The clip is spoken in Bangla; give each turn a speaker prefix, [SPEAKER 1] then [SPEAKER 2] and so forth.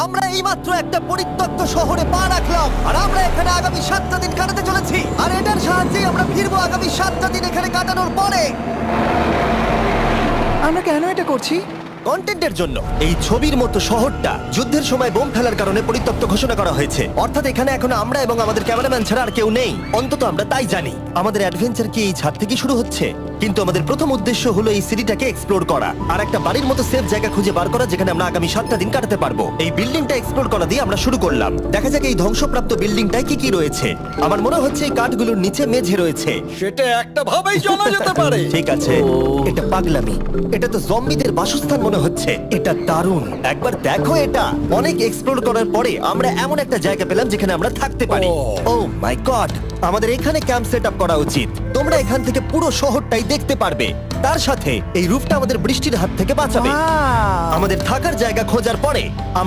[SPEAKER 1] আমরা এইমাত্র একটা পরিত্যক্ত শহরে পা রাখলাম আর আমরা এখানে আগামী 7টা দিন কাটাতে চলেছি আর এটার সাহায্যে আমরা ফিরবো আগামী 7টা দিন এখানে কাটানোর পরে।
[SPEAKER 2] আমরা কেন এটা করছি?
[SPEAKER 1] কন্টেন্টের জন্য। এই ছবির মতো শহরটা যুদ্ধের সময় বোম ফেলার কারণে পরিত্যক্ত ঘোষণা করা হয়েছে, অর্থাৎ এখানে এখন আমরা এবং আমাদের ক্যামেরাম্যান ছাড়া আর কেউ নেই, অন্তত আমরা তাই জানি। আমাদের অ্যাডভেঞ্চার কি এই ছাদ থেকে শুরু হচ্ছে? কিন্তু আমাদের প্রথম উদ্দেশ্য হলো এই সিটিটাকে এক্সপ্লোর করা আর একটা বাড়ির মতো সেফ জায়গা খুঁজে বার করা যেখানে আমরা আগামী 7টা দিন কাটাতে পারবো। এই বিল্ডিংটা এক্সপ্লোর করা দিয়ে আমরা শুরু করলাম। দেখা যাক এই ধ্বংসপ্রাপ্ত বিল্ডিংটায় কি কি রয়েছে। আমার মনে হচ্ছে এই কাঠগুলোর নিচে মেঝে রয়েছে।
[SPEAKER 3] সেটা একটা ভাবেই জানা যেতে পারে।
[SPEAKER 1] ঠিক আছে, এটা পাগলামি। এটা তো জম্বিদের বাসস্থান মনে হচ্ছে। এটা দারুণ, একবার দেখো এটা। অনেক এক্সপ্লোর করার পরে আমরা এমন একটা জায়গা পেলাম যেখানে আমরা থাকতে পারি। ও মাই গড, আমাদের এখানে ক্যাম্প সেট আপ করা উচিত। তোমরা এখান থেকে পুরো শহরটাই দেখতে পারবে। তার সাথে এই রূপটা আমাদের বৃষ্টির হাত থেকে বাঁচাবে।
[SPEAKER 2] Wow!
[SPEAKER 1] আমাদের থাকার জায়গা খোঁজার পরে আমরা